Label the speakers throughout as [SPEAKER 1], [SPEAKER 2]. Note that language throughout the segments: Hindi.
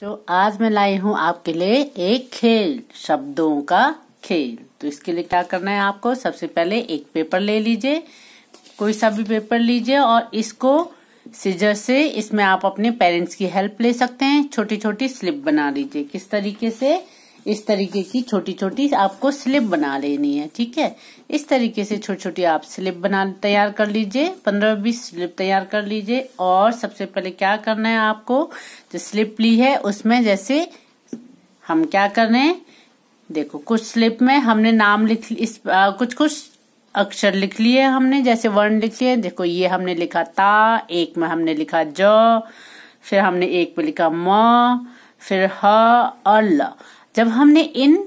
[SPEAKER 1] तो आज मैं लाई हूँ आपके लिए एक खेल, शब्दों का खेल। तो इसके लिए क्या करना है, आपको सबसे पहले एक पेपर ले लीजिए, कोई सा भी पेपर लीजिए और इसको सीजर से इसमें आप अपने पेरेंट्स की हेल्प ले सकते हैं। छोटी छोटी स्लिप बना लीजिए। किस तरीके से, इस तरीके की छोटी छोटी आपको स्लिप बना लेनी है। ठीक है, इस तरीके से छोटी छोटी आप स्लिप बना तैयार कर लीजिए। 15-20 स्लिप तैयार कर लीजिए। और सबसे पहले क्या करना है, आपको जो स्लिप ली है उसमें जैसे हम क्या कर रहे हैं, देखो कुछ स्लिप में हमने नाम लिख कुछ अक्षर लिख लिए हमने, जैसे वर्ण लिख लिए। देखो ये हमने लिखा ता, एक में हमने लिखा ज, फिर हमने एक पे लिखा म, फिर ह और ल। जब हमने इन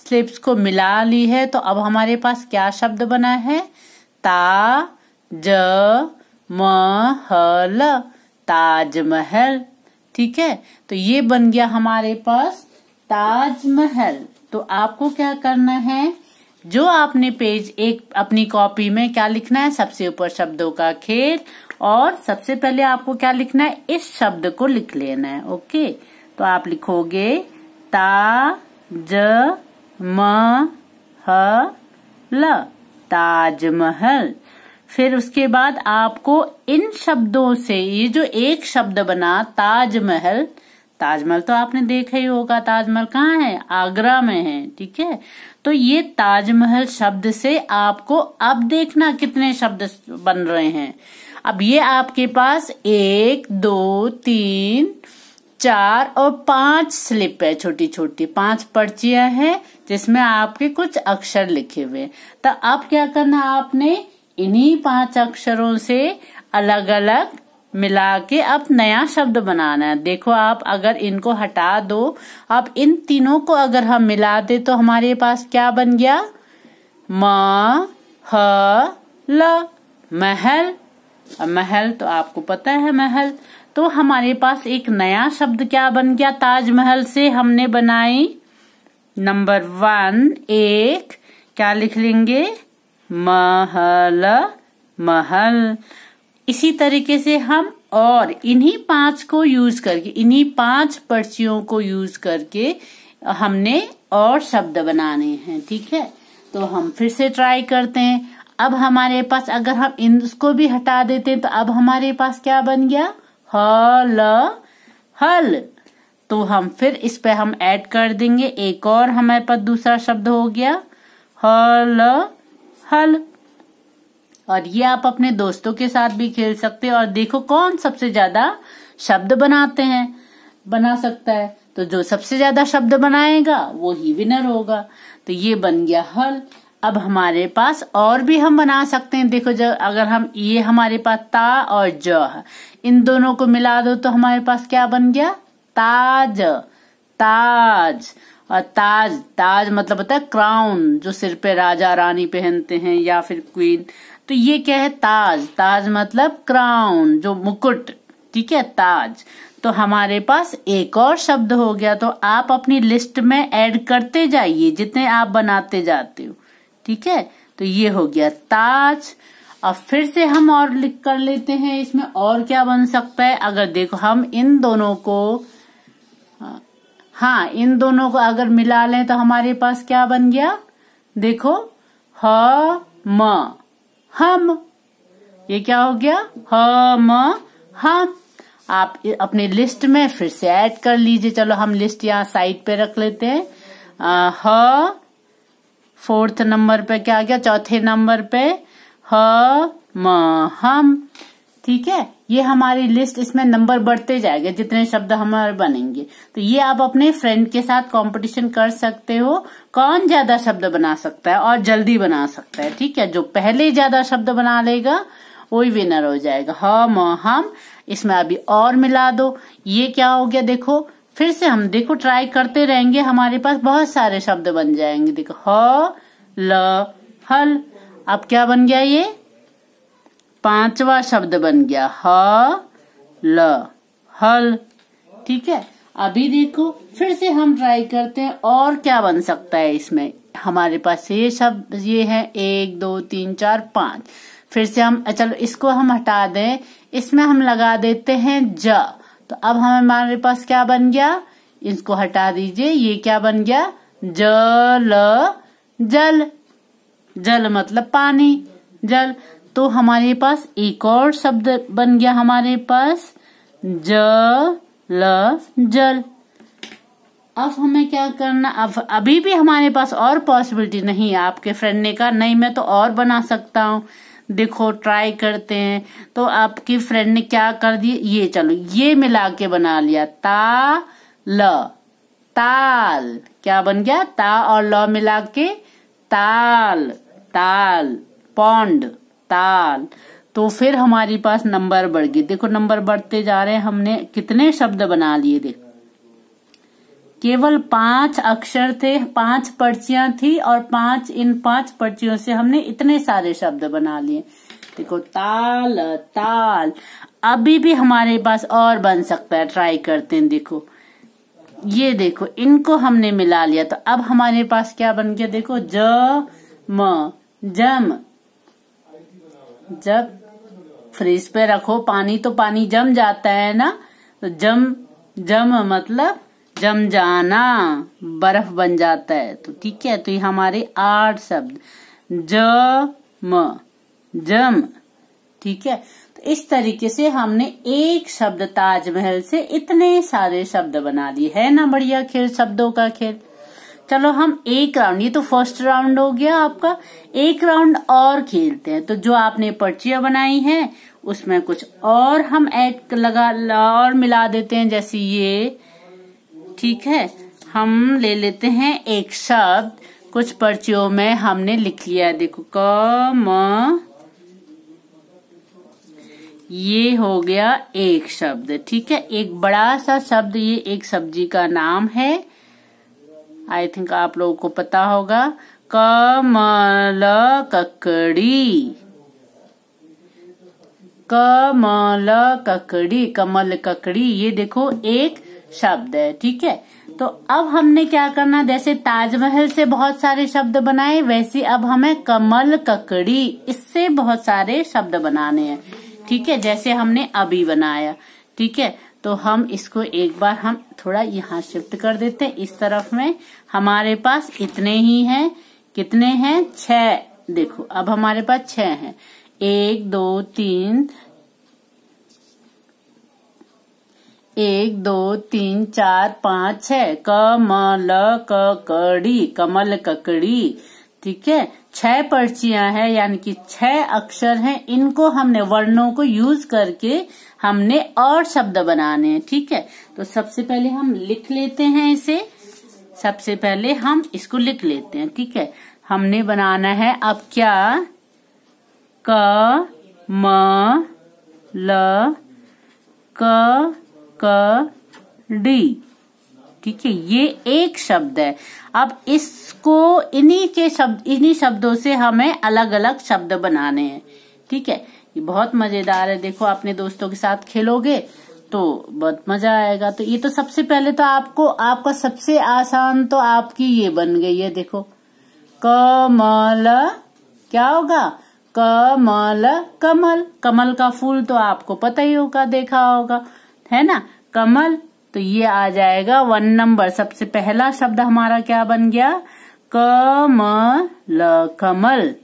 [SPEAKER 1] स्लिप्स को मिला ली है तो अब हमारे पास क्या शब्द बना है, ता ज म ह ल, ताजमहल। ठीक है, तो ये बन गया हमारे पास ताजमहल। तो आपको क्या करना है, जो आपने पेज एक अपनी कॉपी में क्या लिखना है, सबसे ऊपर शब्दों का खेल, और सबसे पहले आपको क्या लिखना है, इस शब्द को लिख लेना है। ओके, तो आप लिखोगे ता ज म ह ल, ताजमहल। फिर उसके बाद आपको इन शब्दों से, ये जो एक शब्द बना ताजमहल, ताजमहल तो आपने देखा ही होगा, ताजमहल कहाँ है, आगरा में है। ठीक है, तो ये ताजमहल शब्द से आपको अब देखना कितने शब्द बन रहे हैं। अब ये आपके पास 1 2 3 4 और 5 स्लिप है, छोटी छोटी 5 पर्चियां हैं जिसमें आपके कुछ अक्षर लिखे हुए। तो अब क्या करना, आपने इन्हीं 5 अक्षरों से अलग अलग मिला के अब नया शब्द बनाना है। देखो आप अगर इनको हटा दो, अब इन तीनों को अगर हम मिला दे तो हमारे पास क्या बन गया, म ह ल, महल। महल तो आपको पता है महल। तो हमारे पास एक नया शब्द क्या बन गया, ताजमहल से हमने बनाई नंबर 1 एक क्या लिख लेंगे, महल, महल। इसी तरीके से हम और इन्हीं 5 को यूज करके, इन्हीं 5 पर्चियों को यूज करके हमने और शब्द बनाने हैं। ठीक है, तो हम फिर से ट्राई करते हैं। अब हमारे पास अगर हम इसको भी हटा देते हैं तो अब हमारे पास क्या बन गया, हल, हल। तो हम फिर इस पे हम ऐड कर देंगे एक और हमारे पास दूसरा शब्द हो गया, हल, हल। और ये आप अपने दोस्तों के साथ भी खेल सकते हैं और देखो कौन सबसे ज्यादा शब्द बना सकता है। तो जो सबसे ज्यादा शब्द बनाएगा वो ही विनर होगा। तो ये बन गया हल। अब हमारे पास और भी हम बना सकते हैं। देखो जब अगर हम ये हमारे पास ता और ज है, इन दोनों को मिला दो तो हमारे पास क्या बन गया, ताज, ताज। और ताज, ताज मतलब होता है क्राउन, जो सिर पे राजा रानी पहनते हैं या फिर क्वीन। तो ये क्या है, ताज, ताज मतलब क्राउन, जो मुकुट। ठीक है, ताज। तो हमारे पास एक और शब्द हो गया। तो आप अपनी लिस्ट में ऐड करते जाइए जितने आप बनाते जाते हो। ठीक है, तो ये हो गया ताज। अब फिर से हम और लिख कर लेते हैं इसमें और क्या बन सकता है। अगर देखो हम इन दोनों को, हाँ इन दोनों को अगर मिला लें तो हमारे पास क्या बन गया, देखो ह म, हम। ये क्या हो गया, ह म, हम। आप अपने लिस्ट में फिर से ऐड कर लीजिए। चलो हम लिस्ट यहाँ साइड पे रख लेते हैं। ह 4th नंबर पे क्या गया, 4थे नंबर पे ह म, हम। ठीक है, ये हमारी लिस्ट, इसमें नंबर बढ़ते जाएंगे जितने शब्द हमारे बनेंगे। तो ये आप अपने फ्रेंड के साथ कंपटीशन कर सकते हो, कौन ज्यादा शब्द बना सकता है और जल्दी बना सकता है। ठीक है, जो पहले ज्यादा शब्द बना लेगा वही विनर हो जाएगा। ह म, हम। इसमें अभी और मिला दो, ये क्या हो गया, देखो फिर से हम देखो ट्राई करते रहेंगे, हमारे पास बहुत सारे शब्द बन जाएंगे। देखो ह ल, हल। अब क्या बन गया, ये 5वां शब्द बन गया, ह ल, हल। ठीक है, अभी देखो फिर से हम ट्राई करते हैं और क्या बन सकता है इसमें। हमारे पास ये शब्द ये है 1 2 3 4 5। फिर से हम, चलो इसको हम हटा दें, इसमें हम लगा देते हैं ज। तो अब हमारे पास क्या बन गया, इसको हटा दीजिए, ये क्या बन गया, जल, जल, जल मतलब पानी, जल। तो हमारे पास एक और शब्द बन गया हमारे पास, जल, जल। अब हमें क्या करना, अब अभी भी हमारे पास और पॉसिबिलिटी नहीं है। आपके फ्रेंड ने कहा नहीं मैं तो और बना सकता हूँ, देखो ट्राई करते हैं। तो आपकी फ्रेंड ने क्या कर दिया, ये चलो ये मिला के बना लिया, ता ल, ताल। क्या बन गया, ता और ल मिला के ताल, ताल, पौंड, ताल। तो फिर हमारे पास नंबर बढ़ गए, देखो नंबर बढ़ते जा रहे हैं। हमने कितने शब्द बना लिए, देखो केवल 5 अक्षर थे, 5 पर्चियां थी और इन 5 पर्चियों से हमने इतने सारे शब्द बना लिए। देखो ताल, ताल। अभी भी हमारे पास और बन सकता है, ट्राई करते हैं। देखो ये देखो इनको हमने मिला लिया, तो अब हमारे पास क्या बन गया, देखो ज म, जम। जब फ्रिज पे रखो पानी तो पानी जम जाता है ना, तो जम, जम मतलब जम जाना, बर्फ बन जाता है। तो ठीक है, तो ये हमारे 8 शब्द, ज म, जम। ठीक है, तो इस तरीके से हमने एक शब्द ताजमहल से इतने सारे शब्द बना लिए। है ना बढ़िया खेल, शब्दों का खेल। चलो हम एक राउंड, ये तो फर्स्ट राउंड हो गया आपका, एक राउंड और खेलते हैं। तो जो आपने पर्चियां बनाई हैं उसमें कुछ और हम ऐड लगा और मिला देते हैं, जैसे ये। ठीक है, हम ले लेते हैं एक शब्द, कुछ पर्चियों में हमने लिख लिया, देखो क म, ये हो गया एक शब्द। ठीक है, एक बड़ा सा शब्द, ये एक सब्जी का नाम है, आई थिंक आप लोगों को पता होगा, कमल ककड़ी, कमल ककड़ी, कमल ककड़ी, ये देखो एक शब्द है। ठीक है, तो अब हमने क्या करना, जैसे ताजमहल से बहुत सारे शब्द बनाए, वैसे अब हमें कमल ककड़ी इससे बहुत सारे शब्द बनाने हैं। ठीक है, जैसे हमने अभी बनाया। ठीक है, तो हम इसको एक बार हम थोड़ा यहाँ शिफ्ट कर देते हैं इस तरफ में। हमारे पास इतने ही हैं, कितने हैं, 6। देखो अब हमारे पास 6 हैं, 1 2 3, 1 2 3 4 5 6, कमल ककड़ी, कमल ककड़ी। ठीक है, 6 पर्चियां हैं, यानी कि 6 अक्षर हैं। इनको हमने वर्णों को यूज करके हमने और शब्द बनाने हैं। ठीक है, तो सबसे पहले हम लिख लेते हैं इसे, सबसे पहले हम इसको लिख लेते हैं। ठीक है, हमने बनाना है अब क्या, क म ल क डी। ठीक है, ये एक शब्द है। अब इसको इन्हीं शब्दों से हमें अलग अलग शब्द बनाने हैं। ठीक है, ये बहुत मजेदार है। देखो अपने दोस्तों के साथ खेलोगे तो बहुत मजा आएगा। तो ये तो सबसे पहले तो आपका सबसे आसान तो आपकी ये बन गई है। देखो कमल, क्या होगा, कमल, कमल, कमल का फूल तो आपको पता ही होगा, देखा होगा, है ना, कमल। तो ये आ जाएगा 1 नंबर। सबसे पहला शब्द हमारा क्या बन गया, कमल, कमल।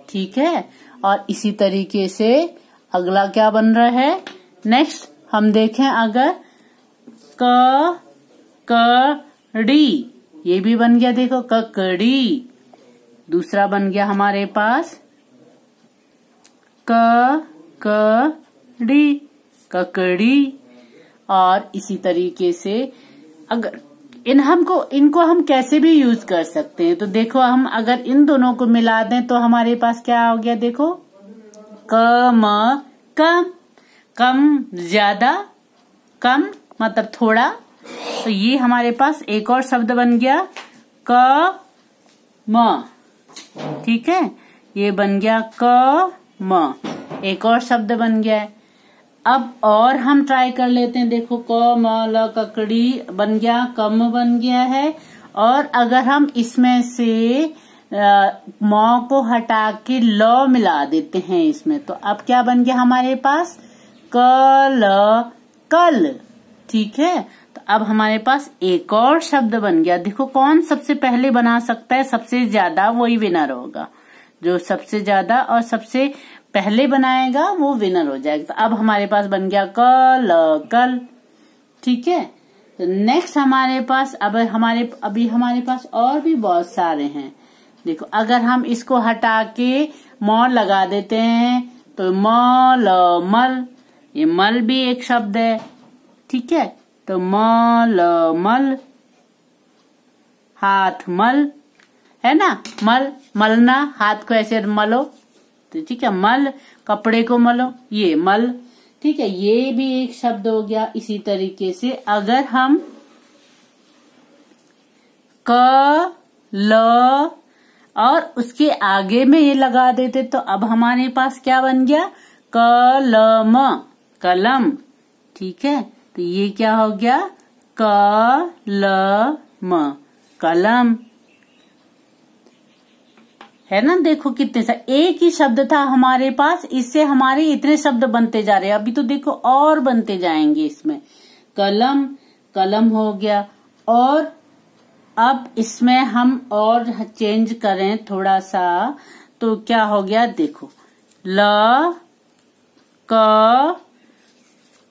[SPEAKER 1] ठीक है, और इसी तरीके से अगला क्या बन रहा है, नेक्स्ट हम देखें अगर, ककड़ी, ये भी बन गया, देखो ककड़ी। दूसरा बन गया हमारे पास ककड़ी, ककड़ी। और इसी तरीके से अगर इनको हम कैसे भी यूज कर सकते हैं। तो देखो हम अगर इन दोनों को मिला दें तो हमारे पास क्या हो गया, देखो कम, कम, कम ज्यादा, कम मतलब थोड़ा। तो ये हमारे पास एक और शब्द बन गया क म। ठीक है, ये बन गया क म, एक और शब्द बन गया है। अब और हम ट्राई कर लेते हैं। देखो क म ल ककड़ी बन गया, कम बन गया है। और अगर हम इसमें से म को हटा के ल मिला देते हैं इसमें, तो अब क्या बन गया हमारे पास, कल, कल। ठीक है, तो तो अब हमारे पास एक और शब्द बन गया। देखो कौन सबसे पहले बना सकता है, सबसे ज्यादा वही विनर होगा। जो सबसे ज्यादा और सबसे पहले बनाएगा वो विनर हो जाएगा। तो अब हमारे पास बन गया कल। ठीक है, तो नेक्स्ट हमारे पास अभी हमारे पास और भी बहुत सारे हैं। देखो अगर हम इसको हटा के म लगा देते हैं तो मल, ये मल भी एक शब्द है। ठीक है, तो मल, हाथ मल है ना, मलना, हाथ को ऐसे मलो, तो ठीक है, मल, कपड़े को मलो, ये मल। ठीक है, ये भी एक शब्द हो गया। इसी तरीके से अगर हम क ल और उसके आगे में ये लगा देते तो अब हमारे पास क्या बन गया, कलम। ठीक है, तो ये क्या हो गया, कलम, है ना। देखो कितने सारे, एक ही शब्द था हमारे पास, इससे हमारे इतने शब्द बनते जा रहे हैं। अभी तो देखो और बनते जाएंगे इसमें। कलम हो गया। और अब इसमें हम और चेंज करें थोड़ा सा तो क्या हो गया, देखो ल क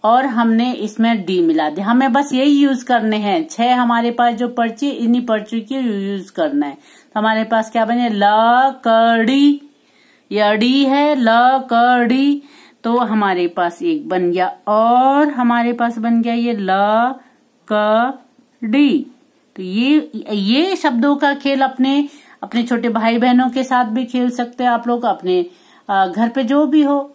[SPEAKER 1] और हमने इसमें डी मिला दिया। हमें बस यही यूज करने हैं। 6 हमारे पास जो पर्ची, इन्हीं पर्ची की यूज करना है। तो हमारे पास क्या बने, लकड़ी, ये अड़ी है, लकड़ी, तो हमारे पास एक बन गया। और हमारे पास बन गया ये लकड़ी। तो ये शब्दों का खेल अपने छोटे भाई बहनों के साथ भी खेल सकते हैं आप लोग। अपने घर पे जो भी हो,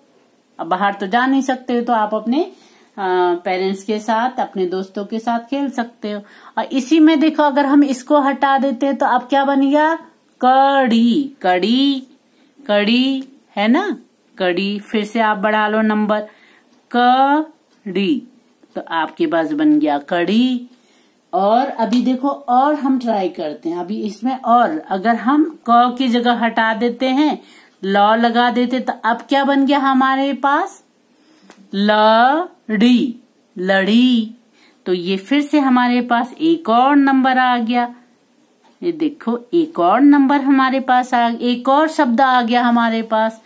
[SPEAKER 1] अब बाहर तो जा नहीं सकते तो आप अपने पेरेंट्स के साथ, अपने दोस्तों के साथ खेल सकते हो। और इसी में देखो अगर हम इसको हटा देते हैं तो अब क्या बन गया, कड़ी है ना, कड़ी। फिर से आप बढ़ा लो नंबर, कड़ी, तो आपके पास बन गया कड़ी। और अभी देखो और हम ट्राई करते हैं। अभी इसमें और अगर हम क की जगह हटा देते हैं, ल लगा देते तो अब क्या बन गया हमारे पास, लड़ी। तो ये फिर से हमारे पास एक और नंबर आ गया। ये देखो एक और नंबर हमारे पास एक और शब्द आ गया हमारे पास।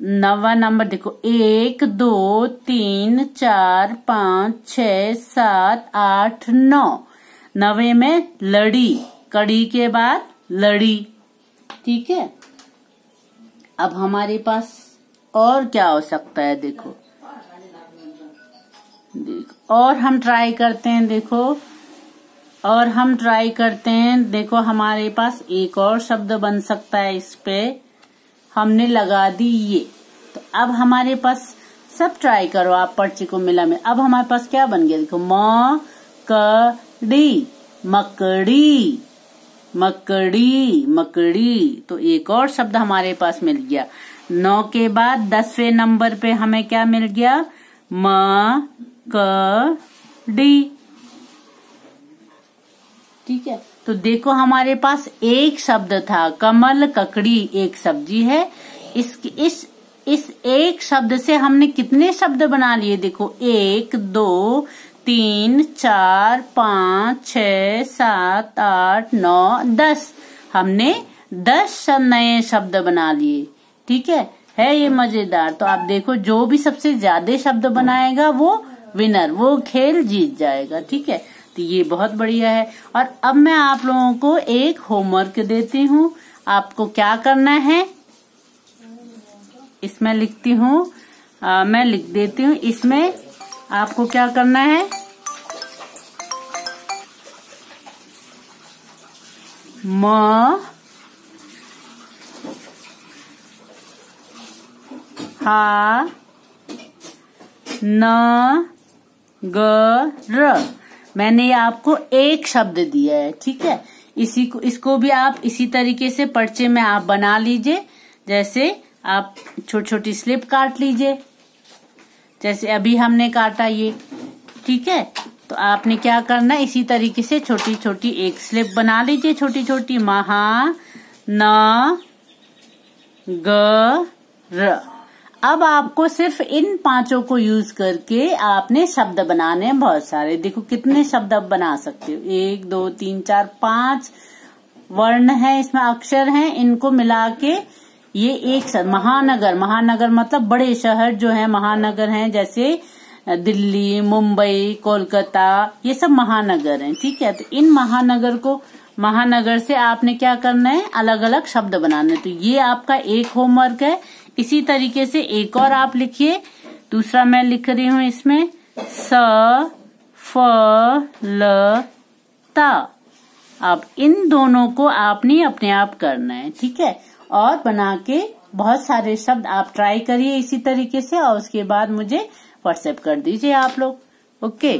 [SPEAKER 1] 9वां नंबर देखो, 1 2 3 4 5 6 7 8 9। 9वें में लड़ी, कड़ी के बाद लड़ी। ठीक है, अब हमारे पास और क्या हो सकता है, देखो और हम ट्राई करते हैं। देखो हमारे पास एक और शब्द बन सकता है। इस पे हमने लगा दी ये, तो अब हमारे पास सब ट्राई करो आप, पर्ची को मिला में। अब हमारे पास क्या बन गया, देखो मकड़ी। तो एक और शब्द हमारे पास मिल गया। 9 के बाद 10वें नंबर पे हमें क्या मिल गया, मकड़ी। ठीक है, तो देखो हमारे पास एक शब्द था, कमल, ककड़ी एक सब्जी है। इस एक शब्द से हमने कितने शब्द बना लिए, देखो 1 2 3 4 5 6 7 8 9 10। हमने 10 नए शब्द बना लिए। ठीक है ये मजेदार। तो आप देखो जो भी सबसे ज्यादा शब्द बनाएगा वो विनर, वो खेल जीत जाएगा। ठीक है, तो ये बहुत बढ़िया है। और अब मैं आप लोगों को एक होमवर्क देती हूँ। आपको क्या करना है, इसमें लिखती हूँ, मैं लिख देती हूँ। इसमें आपको क्या करना है, हा न ग। मैंने आपको एक शब्द दिया है। ठीक है, इसको भी आप इसी तरीके से पर्चे में आप बना लीजिए। जैसे आप छोटी छोटी स्लिप काट लीजिए, जैसे अभी हमने काटा ये। ठीक है, तो आपने क्या करना है, इसी तरीके से छोटी छोटी एक स्लिप बना लीजिए, छोटी छोटी। महा न ग र। अब आपको सिर्फ इन पांचों को यूज करके आपने शब्द बनाने हैं बहुत सारे। देखो कितने शब्द आप बना सकते हो, 1 2 3 4 5 वर्ण है, इसमें अक्षर हैं, इनको मिला के ये एक शब्द। महानगर, महानगर मतलब बड़े शहर जो है महानगर हैं, जैसे दिल्ली, मुंबई, कोलकाता, ये सब महानगर हैं। ठीक है, तो इन महानगर से आपने क्या करना है, अलग अलग शब्द बनाने। तो ये आपका एक होमवर्क है। इसी तरीके से एक और आप लिखिए। दूसरा मैं लिख रही हूं इसमें, स फ ल ता। अब इन दोनों को आपने अपने आप करना है। ठीक है, और बना के बहुत सारे शब्द आप ट्राई करिए इसी तरीके से, और उसके बाद मुझे व्हाट्सएप कर दीजिए आप लोग। ओके।